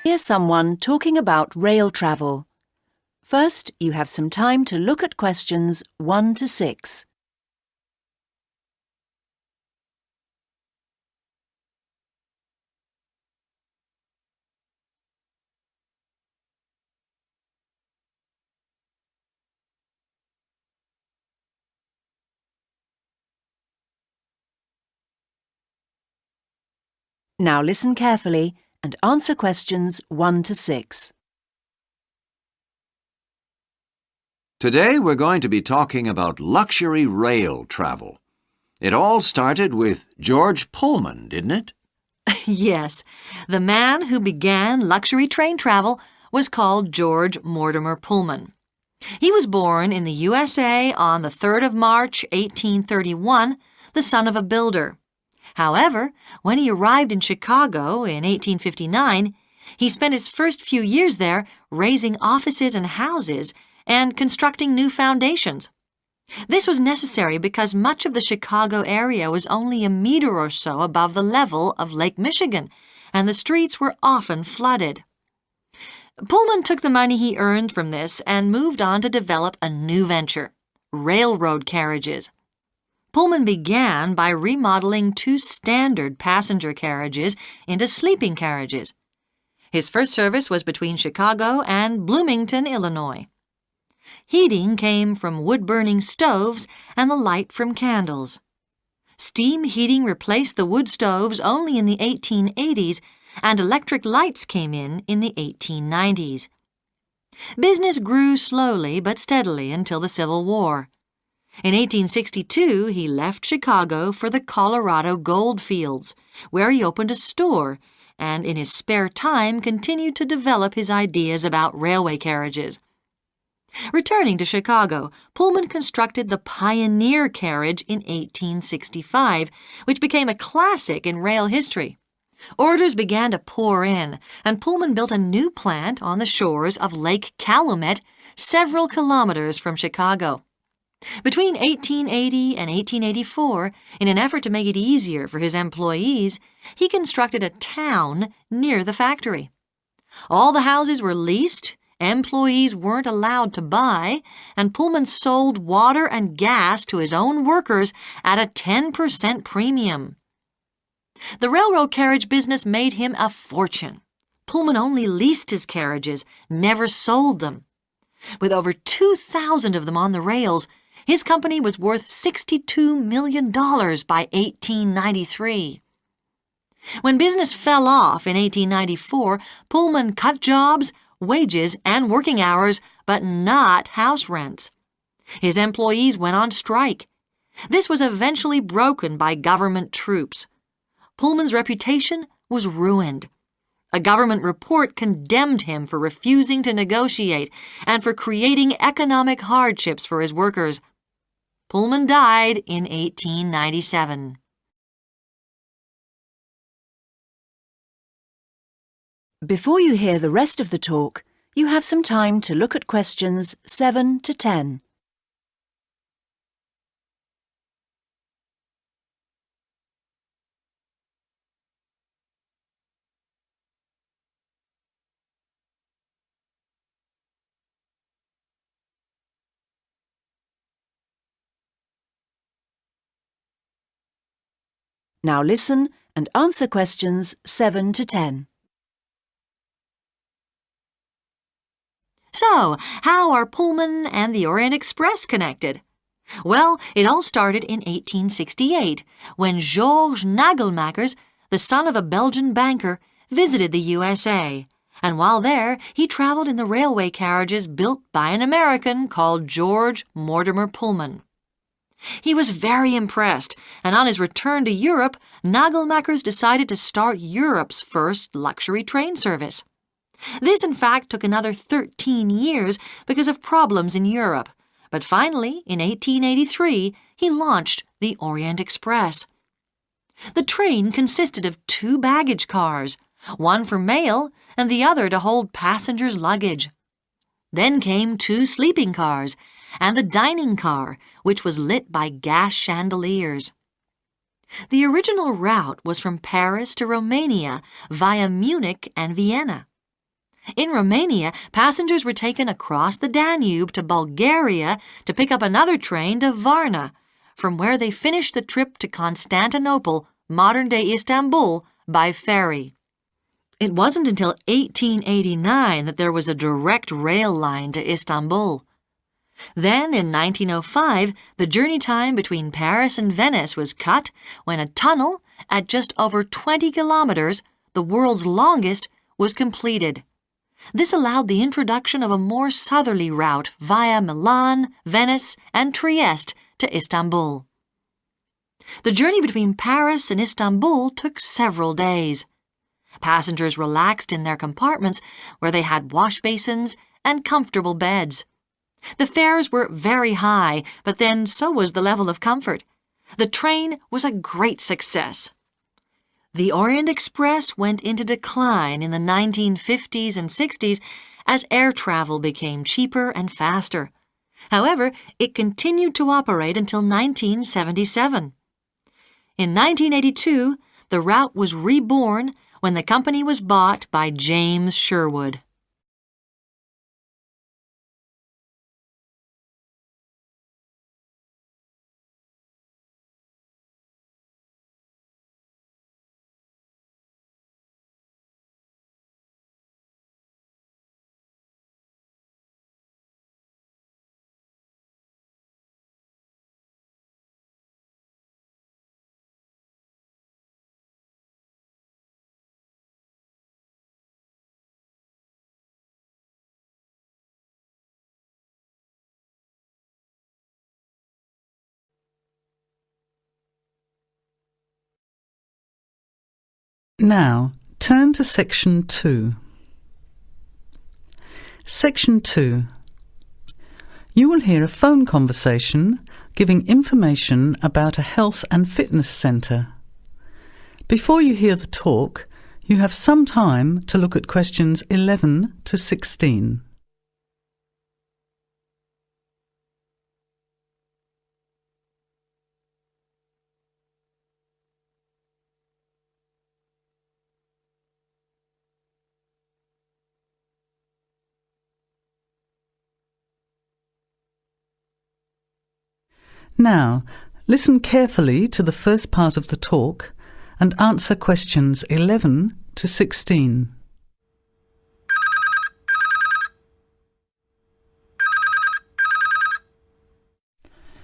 Hear someone talking about rail travel. First, you have some time to look at questions 1 to 6. Now listen carefully and answer questions 1 to 6. Today we're going to be talking about luxury rail travel. It all started with George Pullman, didn't it? Yes, the man who began luxury train travel was called George Mortimer Pullman. He was born in the USA on the 3rd of March, 1831, the son of a builder. However, when he arrived in Chicago in 1859, he spent his first few years there raising offices and houses and constructing new foundations. This was necessary because much of the Chicago area was only a meter or so above the level of Lake Michigan, and the streets were often flooded. Pullman took the money he earned from this and moved on to develop a new venture, railroad carriages. Pullman began by remodeling 2 standard passenger carriages into sleeping carriages. His first service was between Chicago and Bloomington, Illinois. Heating came from wood-burning stoves and the light from candles. Steam heating replaced the wood stoves only in the 1880s, and electric lights came in the 1890s. Business grew slowly but steadily until the Civil War. In 1862, he left Chicago for the Colorado gold fields, where he opened a store and in his spare time continued to develop his ideas about railway carriages. Returning to Chicago, Pullman constructed the Pioneer carriage in 1865, which became a classic in rail history. Orders began to pour in, and Pullman built a new plant on the shores of Lake Calumet, several kilometers from Chicago. Between 1880 and 1884, in an effort to make it easier for his employees, he constructed a town near the factory. All the houses were leased, employees weren't allowed to buy, and Pullman sold water and gas to his own workers at a 10% premium. The railroad carriage business made him a fortune. Pullman only leased his carriages, never sold them. With over 2,000 of them on the rails, his company was worth $62 million by 1893. When business fell off in 1894, Pullman cut jobs, wages, and working hours, but not house rents. His employees went on strike. This was eventually broken by government troops. Pullman's reputation was ruined. A government report condemned him for refusing to negotiate and for creating economic hardships for his workers. Pullman died in 1897. Before you hear the rest of the talk, you have some time to look at questions 7 to 10. Now listen and answer questions 7 to 10. So, how are Pullman and the Orient Express connected? Well, it all started in 1868, when Georges Nagelmakers, the son of a Belgian banker, visited the USA, and while there, he traveled in the railway carriages built by an American called George Mortimer Pullman. He was very impressed, and on his return to Europe, Nagelmakers decided to start Europe's first luxury train service. This, in fact, took another 13 years because of problems in Europe, but finally, in 1883, he launched the Orient Express. The train consisted of 2 baggage cars, one for mail and the other to hold passengers' luggage. Then came 2 sleeping cars, and the dining car, which was lit by gas chandeliers. The original route was from Paris to Romania via Munich and Vienna. In Romania, passengers were taken across the Danube to Bulgaria to pick up another train to Varna, from where they finished the trip to Constantinople, modern-day Istanbul, by ferry. It wasn't until 1889 that there was a direct rail line to Istanbul. Then, in 1905, the journey time between Paris and Venice was cut when a tunnel at just over 20 kilometers, the world's longest, was completed. This allowed the introduction of a more southerly route via Milan, Venice, and Trieste to Istanbul. The journey between Paris and Istanbul took several days. Passengers relaxed in their compartments where they had wash basins and comfortable beds. The fares were very high, but then so was the level of comfort. The train was a great success. The Orient Express went into decline in the 1950s and 60s as air travel became cheaper and faster. However, it continued to operate until 1977. In 1982, the route was reborn when the company was bought by James Sherwood. Now, turn to Section 2. Section 2. You will hear a phone conversation giving information about a health and fitness centre. Before you hear the talk, you have some time to look at questions 11 to 16. Now, listen carefully to the first part of the talk and answer questions 11 to 16.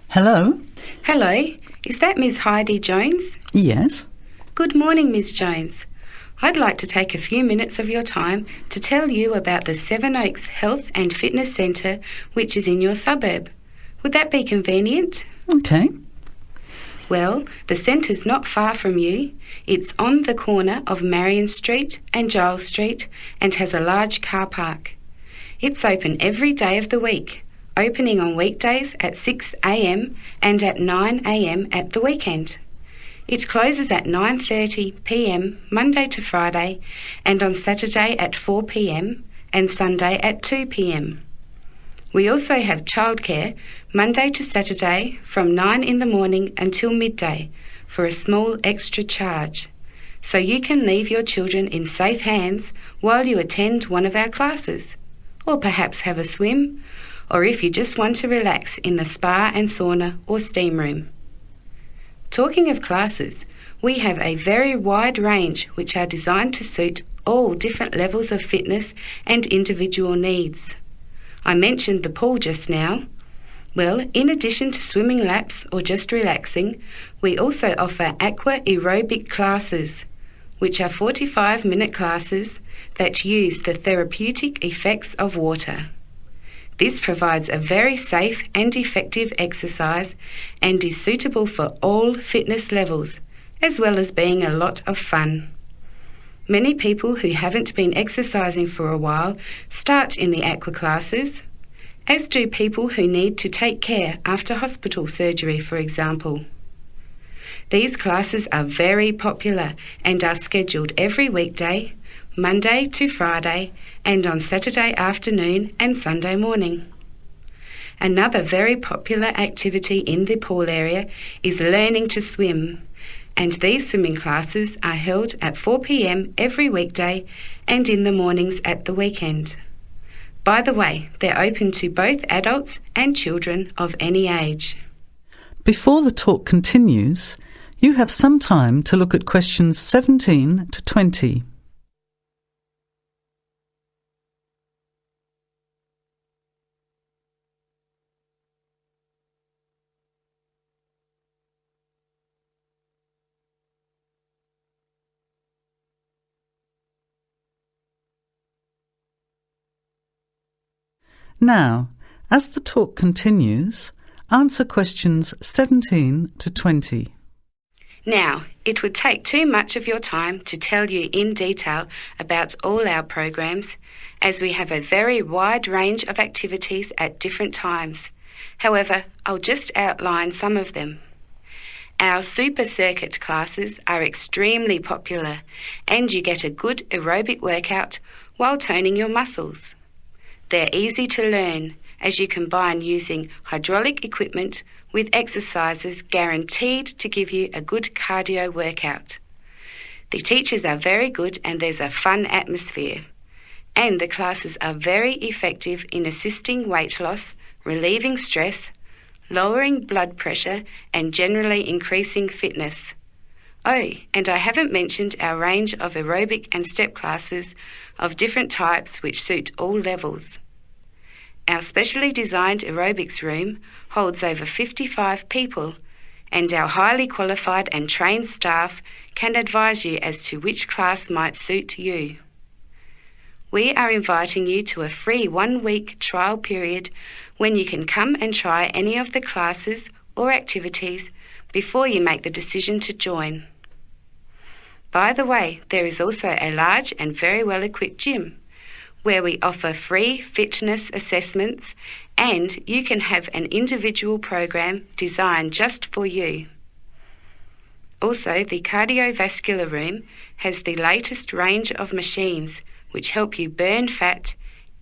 Hello? Hello, is that Miss Heidi Jones? Yes? Good morning, Miss Jones. I'd like to take a few minutes of your time to tell you about the Seven Oaks Health and Fitness Centre, which is in your suburb. Would that be convenient? Okay. Well, the centre's not far from you. It's on the corner of Marion Street and Giles Street and has a large car park. It's open every day of the week, opening on weekdays at 6 a.m. and at 9 a.m. at the weekend. It closes at 9:30 p.m. Monday to Friday and on Saturday at 4 p.m. and Sunday at 2 p.m. We also have childcare Monday to Saturday from 9 in the morning until midday for a small extra charge, so you can leave your children in safe hands while you attend one of our classes, or perhaps have a swim, or if you just want to relax in the spa and sauna or steam room. Talking of classes, we have a very wide range which are designed to suit all different levels of fitness and individual needs. I mentioned the pool just now. Well, in addition to swimming laps or just relaxing, we also offer aqua aerobic classes, which are 45-minute classes that use the therapeutic effects of water. This provides a very safe and effective exercise and is suitable for all fitness levels, as well as being a lot of fun. Many people who haven't been exercising for a while start in the aqua classes, as do people who need to take care after hospital surgery, for example. These classes are very popular and are scheduled every weekday, Monday to Friday, and on Saturday afternoon and Sunday morning. Another very popular activity in the pool area is learning to swim, and these swimming classes are held at 4 p.m. every weekday and in the mornings at the weekend. By the way, they're open to both adults and children of any age. Before the talk continues, you have some time to look at questions 17 to 20. Now, as the talk continues, answer questions 17 to 20. Now, it would take too much of your time to tell you in detail about all our programs, as we have a very wide range of activities at different times. However, I'll just outline some of them. Our super circuit classes are extremely popular, and you get a good aerobic workout while toning your muscles. They're easy to learn, as you combine using hydraulic equipment with exercises guaranteed to give you a good cardio workout. The teachers are very good and there's a fun atmosphere. And the classes are very effective in assisting weight loss, relieving stress, lowering blood pressure and generally increasing fitness. Oh, and I haven't mentioned our range of aerobic and step classes of different types which suit all levels. Our specially designed aerobics room holds over 55 people, and our highly qualified and trained staff can advise you as to which class might suit you. We are inviting you to a free 1-week trial period when you can come and try any of the classes or activities before you make the decision to join. By the way, there is also a large and very well-equipped gym where we offer free fitness assessments, and you can have an individual program designed just for you. Also, the cardiovascular room has the latest range of machines which help you burn fat,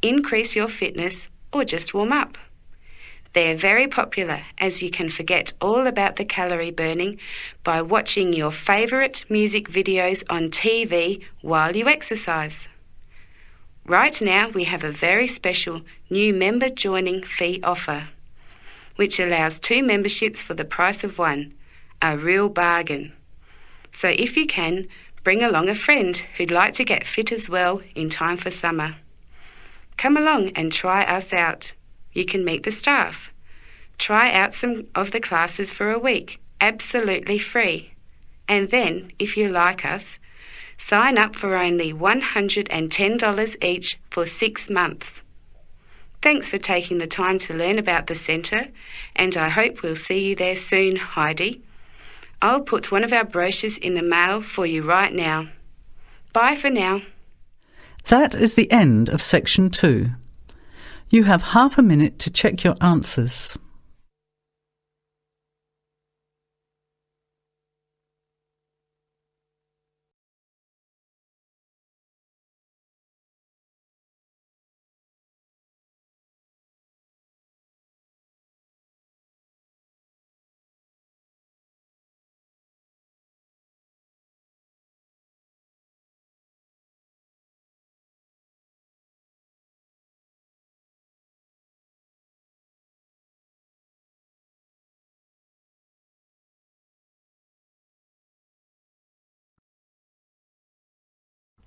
increase your fitness, or just warm up. They're very popular, as you can forget all about the calorie burning by watching your favourite music videos on TV while you exercise. Right now we have a very special new member joining fee offer, which allows 2 memberships for the price of 1, a real bargain. So if you can, bring along a friend who'd like to get fit as well in time for summer. Come along and try us out. You can meet the staff. Try out some of the classes for a week, absolutely free. And then, if you like us, sign up for only $110 each for 6 months. Thanks for taking the time to learn about the centre, and I hope we'll see you there soon, Heidi. I'll put one of our brochures in the mail for you right now. Bye for now. That is the end of section 2. You have half a minute to check your answers.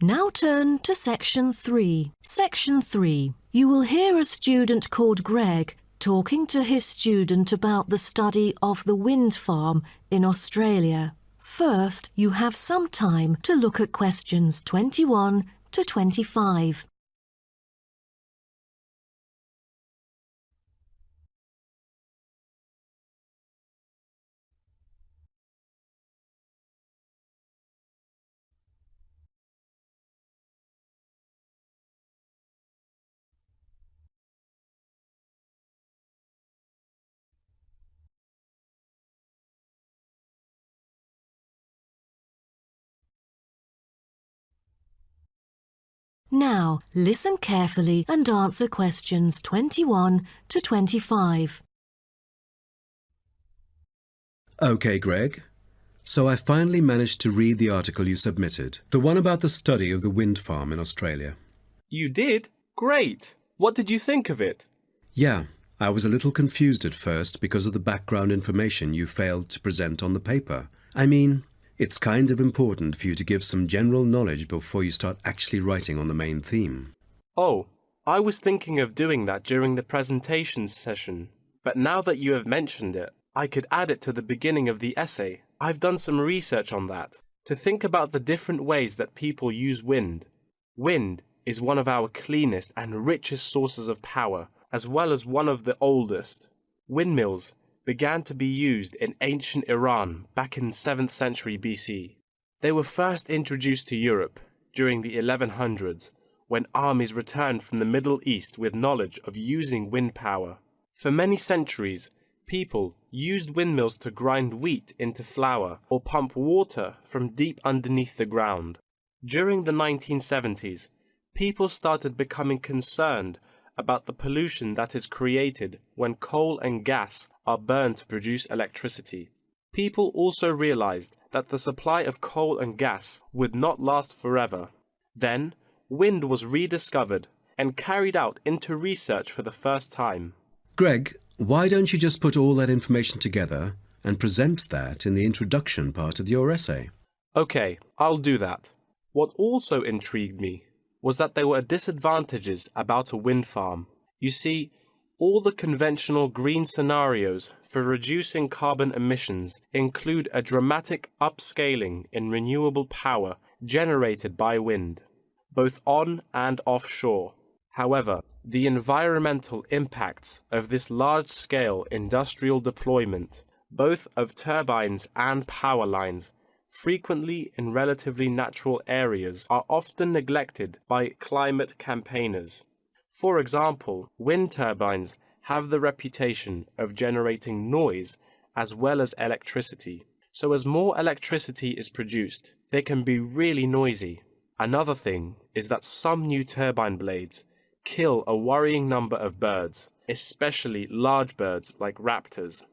Now turn to Section 3. Section 3. You will hear a student called Greg talking to his student about the study of the wind farm in Australia. First, you have some time to look at questions 21 to 25. Now, listen carefully and answer questions 21 to 25. OK, Greg. So I finally managed to read the article you submitted, the one about the study of the wind farm in Australia. You did? Great! What did you think of it? Yeah, I was a little confused at first because of the background information you failed to present on the paper. I mean, it's kind of important for you to give some general knowledge before you start actually writing on the main theme. Oh, I was thinking of doing that during the presentation session, but now that you have mentioned it, I could add it to the beginning of the essay. I've done some research on that, to think about the different ways that people use wind. Wind is one of our cleanest and richest sources of power, as well as one of the oldest. Windmills began to be used in ancient Iran back in 7th century BC. They were first introduced to Europe during the 1100s, when armies returned from the Middle East with knowledge of using wind power. For many centuries, people used windmills to grind wheat into flour or pump water from deep underneath the ground. During the 1970s, people started becoming concerned about the pollution that is created when coal and gas are burned to produce electricity. People also realized that the supply of coal and gas would not last forever. Then, wind was rediscovered and carried out into research for the first time. Greg, why don't you just put all that information together and present that in the introduction part of your essay? Okay, I'll do that. What also intrigued me was that there were disadvantages about a wind farm. You see, all the conventional green scenarios for reducing carbon emissions include a dramatic upscaling in renewable power generated by wind, both on and offshore. However, the environmental impacts of this large-scale industrial deployment, both of turbines and power lines, frequently in relatively natural areas, are often neglected by climate campaigners. For example, wind turbines have the reputation of generating noise as well as electricity. So as more electricity is produced, they can be really noisy. Another thing is that some new turbine blades kill a worrying number of birds, especially large birds like raptors.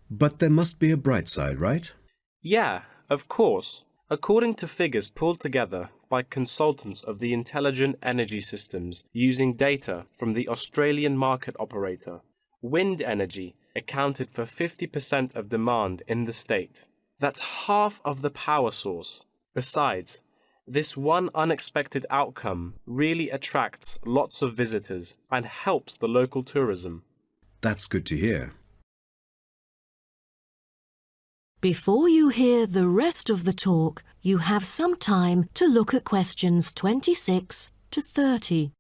But there must be a bright side, right? Yeah, of course. According to figures pulled together by consultants of the Intelligent Energy Systems using data from the Australian market operator, wind energy accounted for 50% of demand in the state. That's half of the power source. Besides, this one unexpected outcome really attracts lots of visitors and helps the local tourism. That's good to hear. Before you hear the rest of the talk, you have some time to look at questions 26 to 30.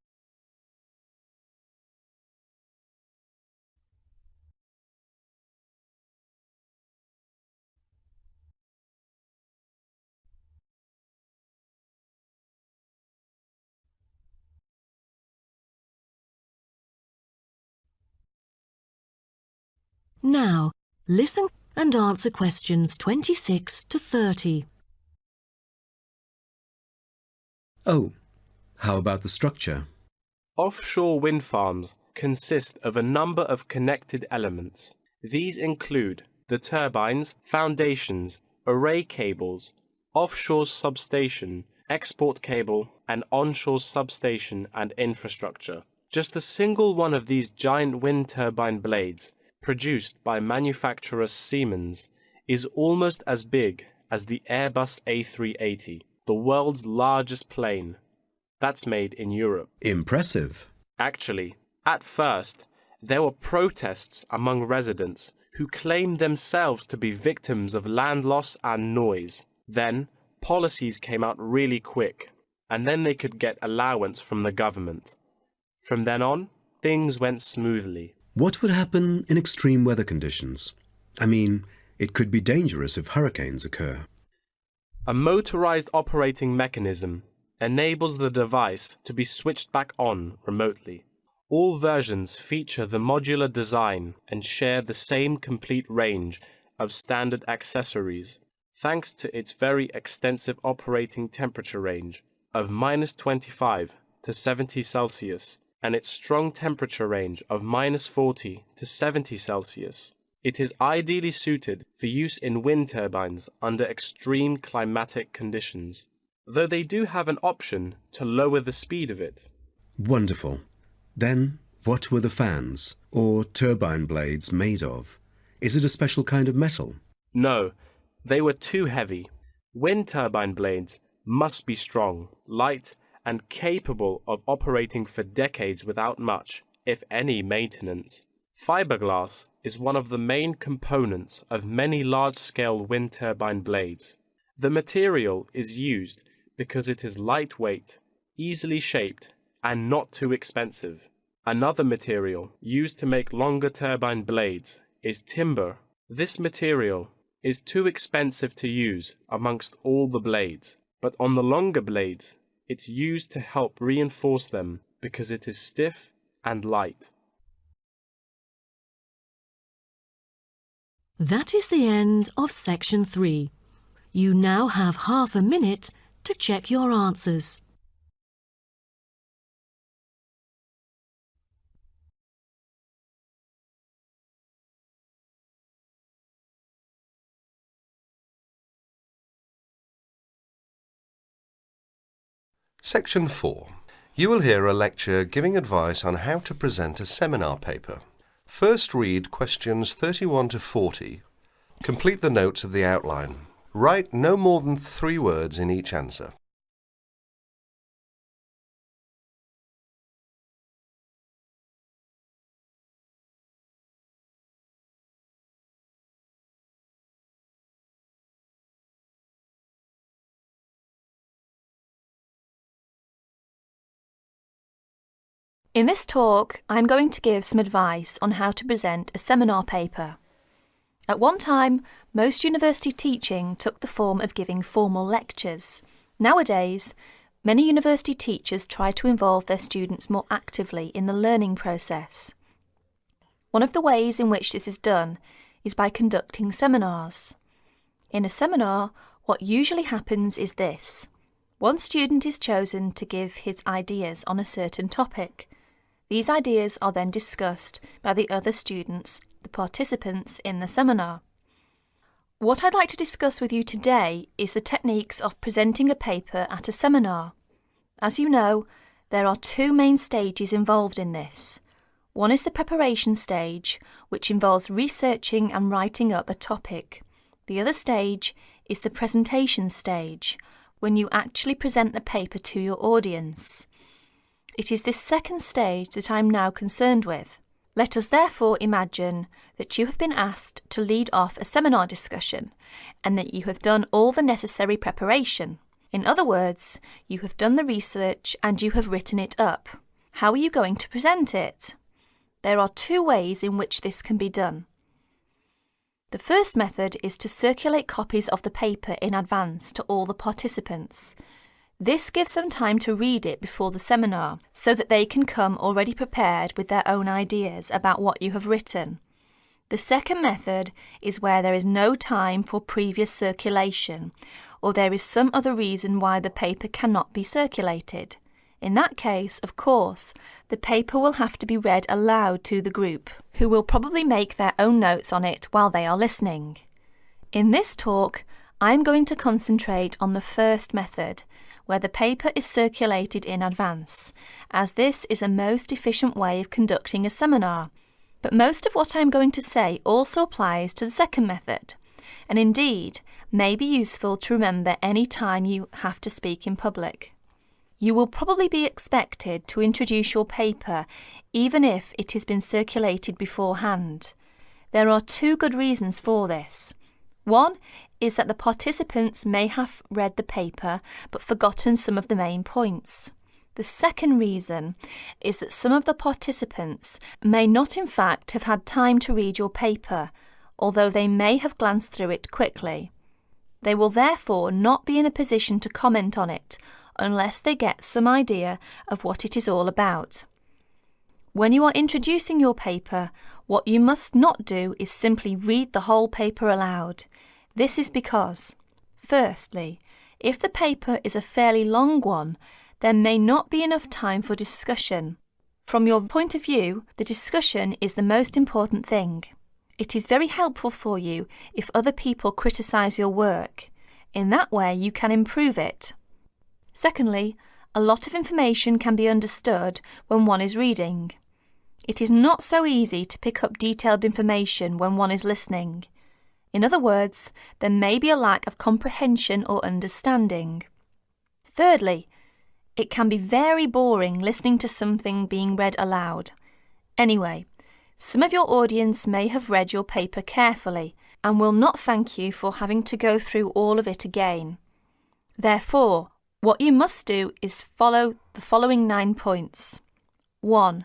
Now, listen and answer questions 26 to 30. Oh, how about the structure? Offshore wind farms consist of a number of connected elements. These include the turbines, foundations, array cables, offshore substation, export cable, and onshore substation and infrastructure. Just a single one of these giant wind turbine blades, produced by manufacturer Siemens, is almost as big as the Airbus A380, the world's largest plane. That's made in Europe. Impressive. Actually, at first, there were protests among residents who claimed themselves to be victims of land loss and noise. Then, policies came out really quick, and then they could get allowance from the government. From then on, things went smoothly. What would happen in extreme weather conditions? I mean, it could be dangerous if hurricanes occur. A motorized operating mechanism enables the device to be switched back on remotely. All versions feature the modular design and share the same complete range of standard accessories, thanks to its very extensive operating temperature range of -25 to 70 Celsius and its strong temperature range of -40 to 70 Celsius. It is ideally suited for use in wind turbines under extreme climatic conditions, though they do have an option to lower the speed of it. Wonderful. Then, what were the fans, or turbine blades, made of? Is it a special kind of metal? No, they were too heavy. Wind turbine blades must be strong, light, and capable of operating for decades without much, if any, maintenance. Fiberglass is one of the main components of many large-scale wind turbine blades. The material is used because it is lightweight, easily shaped, and not too expensive. Another material used to make longer turbine blades is timber. This material is too expensive to use amongst all the blades, but on the longer blades, it's used to help reinforce them because it is stiff and light. That is the end of section 3. You now have half a minute to check your answers. Section 4. You will hear a lecture giving advice on how to present a seminar paper. First read questions 31 to 40. Complete the notes of the outline. Write no more than 3 words in each answer. In this talk, I'm going to give some advice on how to present a seminar paper. At one time, most university teaching took the form of giving formal lectures. Nowadays, many university teachers try to involve their students more actively in the learning process. One of the ways in which this is done is by conducting seminars. In a seminar, what usually happens is this. One student is chosen to give his ideas on a certain topic. These ideas are then discussed by the other students, the participants in the seminar. What I'd like to discuss with you today is the techniques of presenting a paper at a seminar. As you know, there are 2 main stages involved in this. One is the preparation stage, which involves researching and writing up a topic. The other stage is the presentation stage, when you actually present the paper to your audience. It is this second stage that I am now concerned with. Let us therefore imagine that you have been asked to lead off a seminar discussion and that you have done all the necessary preparation. In other words, you have done the research and you have written it up. How are you going to present it? There are 2 ways in which this can be done. The first method is to circulate copies of the paper in advance to all the participants. This gives them time to read it before the seminar, so that they can come already prepared with their own ideas about what you have written. The second method is where there is no time for previous circulation, or there is some other reason why the paper cannot be circulated. In that case, of course, the paper will have to be read aloud to the group, who will probably make their own notes on it while they are listening. In this talk, I am going to concentrate on the first method, where the paper is circulated in advance, as this is a most efficient way of conducting a seminar. But most of what I am going to say also applies to the second method, and indeed may be useful to remember any time you have to speak in public. You will probably be expected to introduce your paper even if it has been circulated beforehand. There are 2 good reasons for this. One is that the participants may have read the paper but forgotten some of the main points. The second reason is that some of the participants may not in fact have had time to read your paper, although they may have glanced through it quickly. They will therefore not be in a position to comment on it unless they get some idea of what it is all about. When you are introducing your paper, what you must not do is simply read the whole paper aloud. This is because, firstly, if the paper is a fairly long one, there may not be enough time for discussion. From your point of view, the discussion is the most important thing. It is very helpful for you if other people criticise your work. In that way, you can improve it. Secondly, a lot of information can be understood when one is reading. It is not so easy to pick up detailed information when one is listening. In other words, there may be a lack of comprehension or understanding. Thirdly, it can be very boring listening to something being read aloud. Anyway, some of your audience may have read your paper carefully and will not thank you for having to go through all of it again. Therefore, what you must do is follow the following 9 points. 1.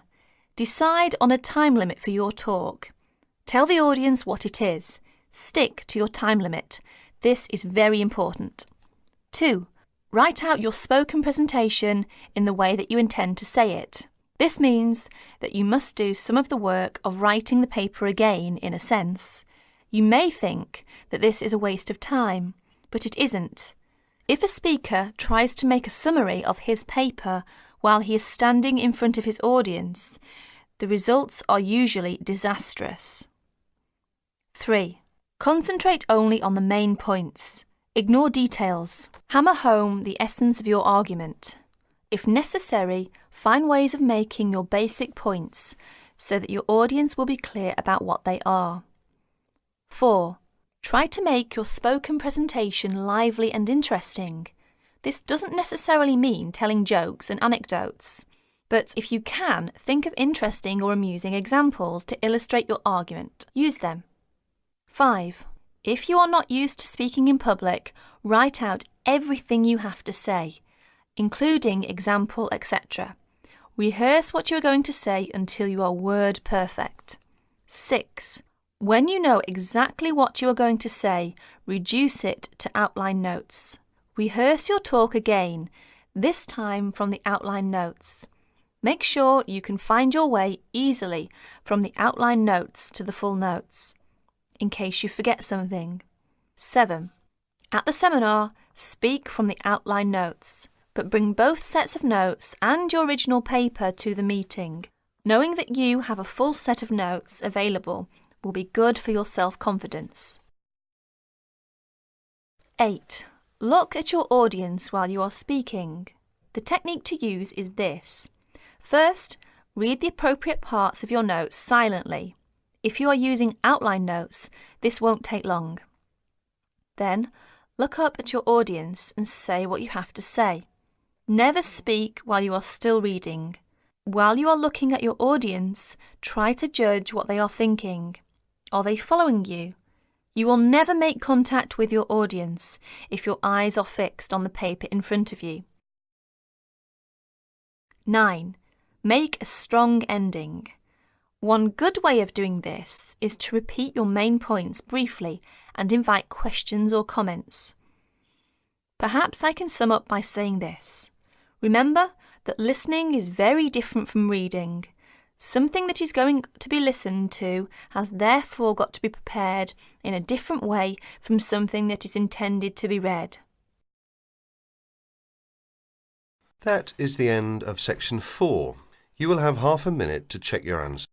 Decide on a time limit for your talk. Tell the audience what it is. Stick to your time limit. This is very important. 2. Write out your spoken presentation in the way that you intend to say it. This means that you must do some of the work of writing the paper again, in a sense. You may think that this is a waste of time, but it isn't. If a speaker tries to make a summary of his paper while he is standing in front of his audience, the results are usually disastrous. 3. Concentrate only on the main points. Ignore details. Hammer home the essence of your argument. If necessary, find ways of making your basic points so that your audience will be clear about what they are. 4. Try to make your spoken presentation lively and interesting. This doesn't necessarily mean telling jokes and anecdotes, but if you can, think of interesting or amusing examples to illustrate your argument. Use them. 5. If you are not used to speaking in public, write out everything you have to say, including example, etc. Rehearse what you are going to say until you are word perfect. 6. When you know exactly what you are going to say, reduce it to outline notes. Rehearse your talk again, this time from the outline notes. Make sure you can find your way easily from the outline notes to the full notes, in case you forget something. 7. At the seminar, speak from the outline notes, but bring both sets of notes and your original paper to the meeting. Knowing that you have a full set of notes available will be good for your self-confidence. 8. Look at your audience while you are speaking. The technique to use is this. First, read the appropriate parts of your notes silently. If you are using outline notes, this won't take long. Then, look up at your audience and say what you have to say. Never speak while you are still reading. While you are looking at your audience, try to judge what they are thinking. Are they following you? You will never make contact with your audience if your eyes are fixed on the paper in front of you. 9. Make a strong ending. One good way of doing this is to repeat your main points briefly and invite questions or comments. Perhaps I can sum up by saying this. Remember that listening is very different from reading. Something that is going to be listened to has therefore got to be prepared in a different way from something that is intended to be read. That is the end of section 4. You will have half a minute to check your answer.